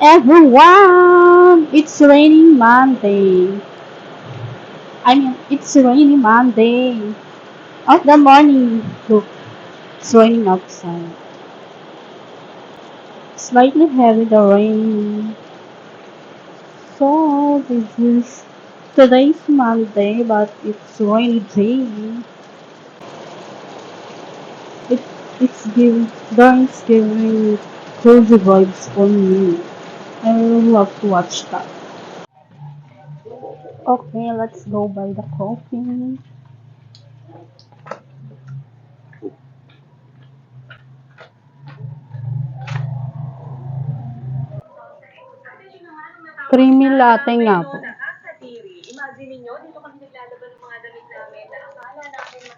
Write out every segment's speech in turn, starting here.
Everyone, it's raining Monday. It's raining Monday. Of the morning, look, it's raining outside. Slightly heavy the rain. So this is today's Monday, but it's rainy day. It it's giving giving cozy vibes for me. I really love to watch that. Okay, let's go buy the coffee. Creamy latte nga po. Imagine niyo dito kami naglalaban ng mga damit namin na akala namin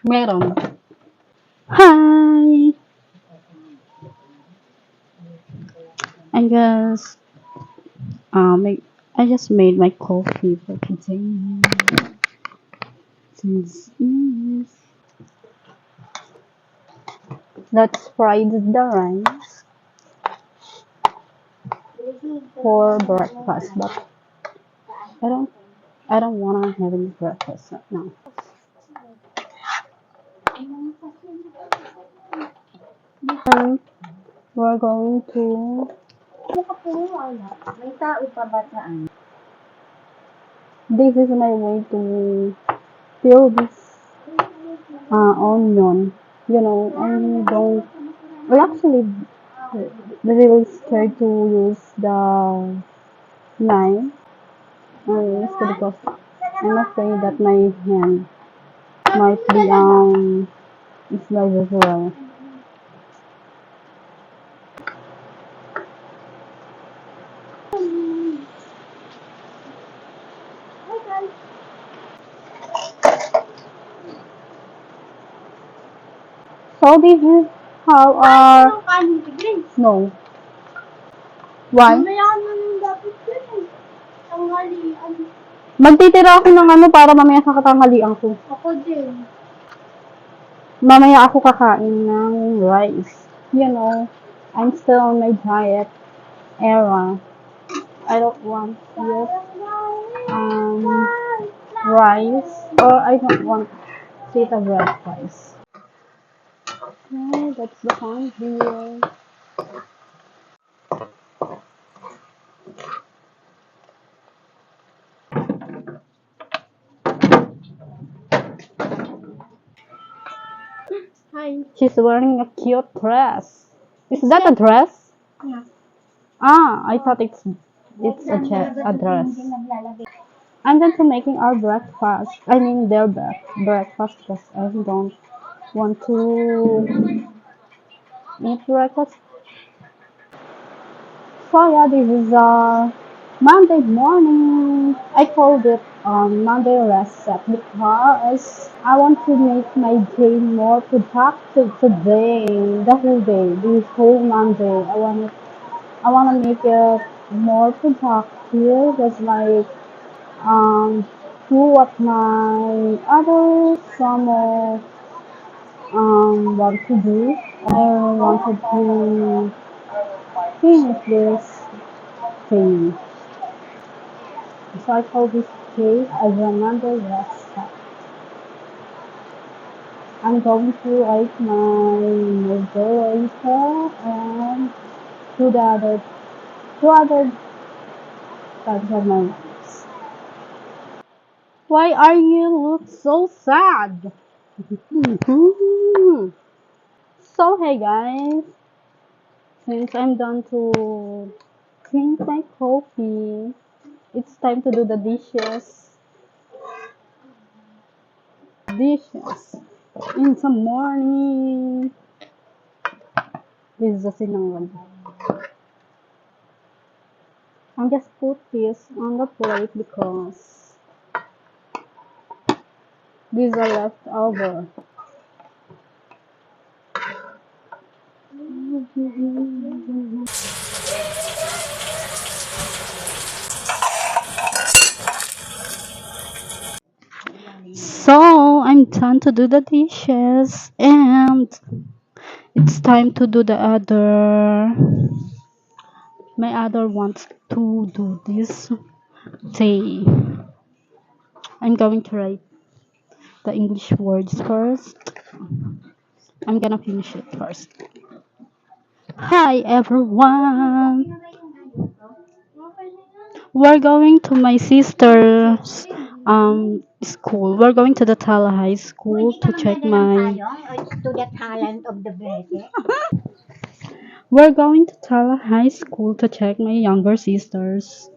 meron. Hi! I guess, I just made my coffee for today. Since let's fry the rice for breakfast, but I don't, I don't wanna have any breakfast right now. And we're going to. May tao pa ba saan? This is my way to peel this onion. You know, I don't. I actually really scared to use the knife. It's because I'm afraid that my hand might be sliced as well. So this is how our no. Why? Magtitira ako ng ano para mamaya sa katanghalian ko. Ako din. Mamaya ako kakain ng rice. You know, I'm still on my diet era. I don't want yet rice, or I don't want pita bread rice. Okay, that's the fun here. Hi. She's wearing a cute dress. Is that a dress? Yeah. I thought it's a dress. I'm going to making our breakfast. I mean their breakfast because I don't want to eat breakfast. So yeah, this is Monday morning. I called it Monday reset because I want to make my day more productive today. The whole day, this whole Monday. I want to make it more productive. That's like do what my other summer want to do. I wanted to finish this thing. So I call this case as another recipe. I'm going to write my moderator and do the two other types of my notes. Why are you look so sad? So hey guys, since I'm done to drink my coffee, it's time to do the dishes. In the morning. This is a sinangag. I'm just put this on the plate because these are left over. So I'm done to do the dishes and it's time to do the other. My other wants to do this day. I'm going to write the English words first. I'm gonna finish it first. Hi everyone. We're going to my sister's school. We're going to the Tala High School to check my. To the talent of the blessed. We're going to Tala High School to check my younger sister's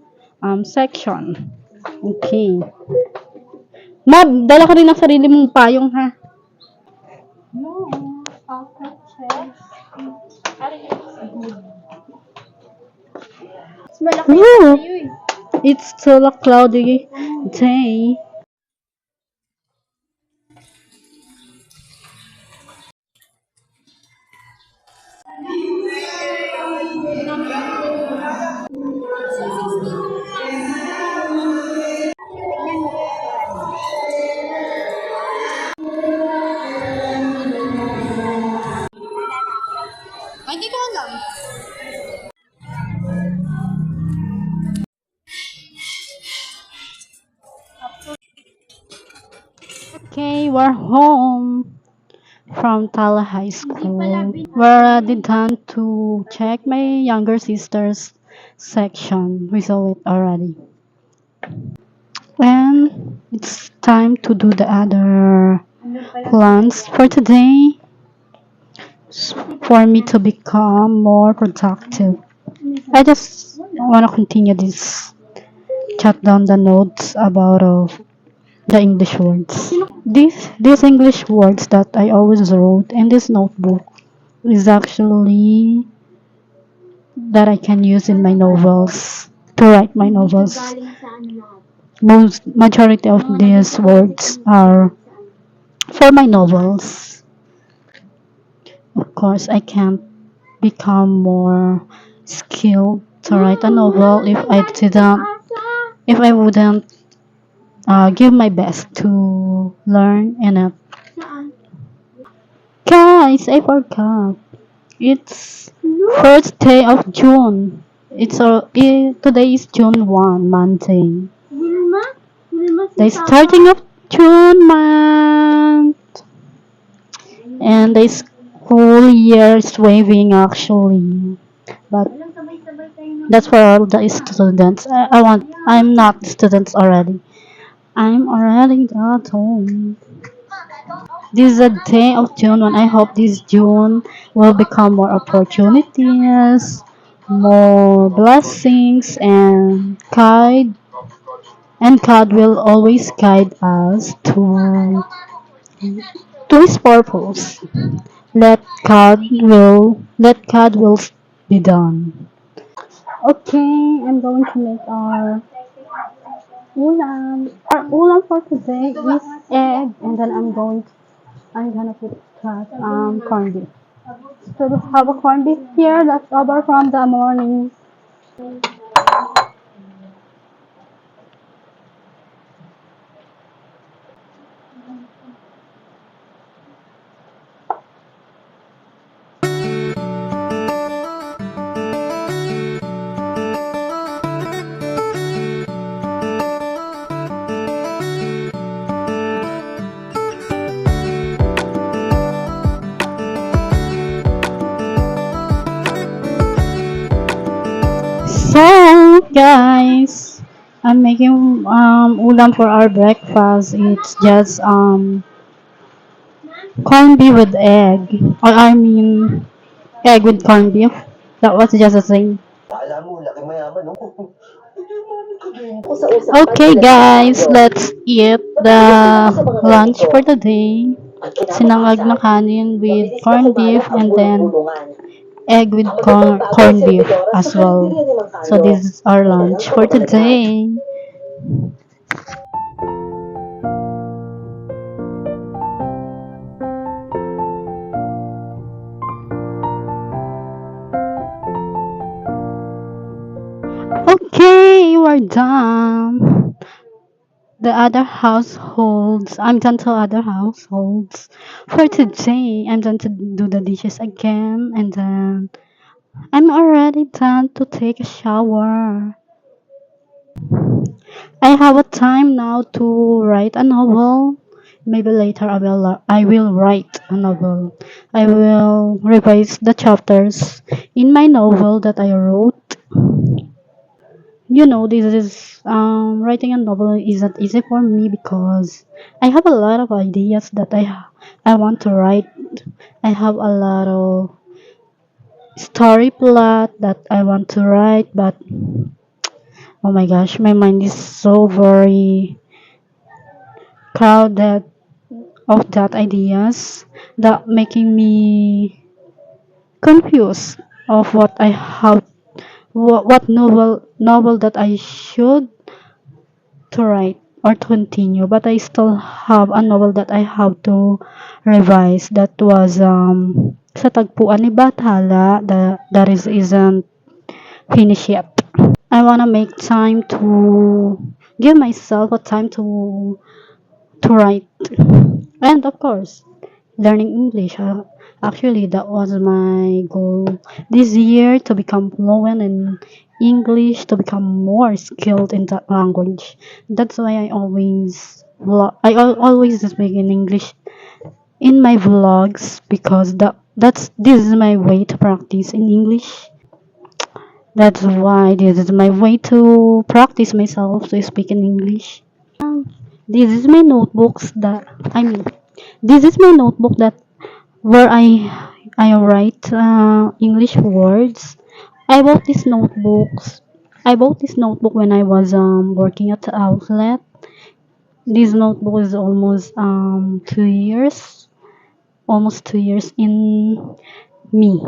section. Okay. Mab, dala ka rin ng sarili mong payong ha. No, after check. Woo! It's still a cloudy day. Ay, di ko alam. Okay, we're home from Tala High School. We're already done to check my younger sister's section. We saw it already. And it's time to do the other plans for today for me to become more productive. I just want to continue this, jot down the notes about the English words. These English words that I always wrote in this notebook is actually that I can use in my novels to write my novels. Most majority of these words are for my novels. Of course, I can't become more skilled to write a novel if I wouldn't give my best to learn in it. Guys, I forgot. It's first day of June. Today is June 1, Monday. The starting of June month. And the school year is waving actually. But that's for all the students. I'm not students already. I'm already at home. This is a day of June when I hope this June will become more opportunities, more blessings, and God will always guide us to His purpose. Let God will be done. Okay, I'm going to make our ulam. Our ulam for today is egg, and then I'm gonna put that corned beef. So we have a corned beef here left over from the morning. So guys, I'm making ulam for our breakfast. It's just corned beef with egg. Or I mean egg with corned beef. That was just a thing. Okay guys, let's eat the lunch for the day. Sinangag na kanin with corned beef and then egg with corned beef as well. So this is our lunch for today. Okay, we're done. the other households. I'm done to other households. For today, I'm done to do the dishes again, and then I'm already done to take a shower. I have a time now to write a novel. Maybe later I will write a novel. I will revise the chapters in my novel that I wrote. This is writing a novel isn't easy for me because I have a lot of ideas that I want to write. I have a lot of story plot that I want to write, but oh my gosh, my mind is so very crowded of that ideas that making me confused of what novel that I should to write or to continue, but I still have a novel that I have to revise. That was sa tagpuan ni Bathala that isn't finished yet. I wanna make time to give myself a time to write, and of course learning English. Actually, that was my goal this year, to become fluent in English, to become more skilled in that language. That's why I always speak in English in my vlogs, because this is my way to practice in English. That's why this is my way to practice myself to speak in English. This is my notebooks that I mean, this is my notebook that where I write English words. I bought these notebooks. I bought this notebook when I was working at the outlet. This notebook is almost 2 years in me,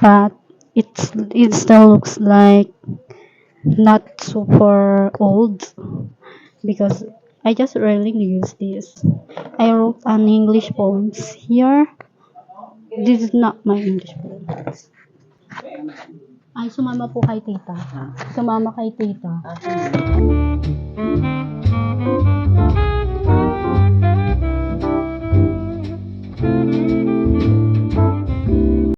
but it still looks like not super old because I just rarely use this. I wrote an English poems here. This is not my English poems. Ay, sumama po kay tita. Sumama kay tita.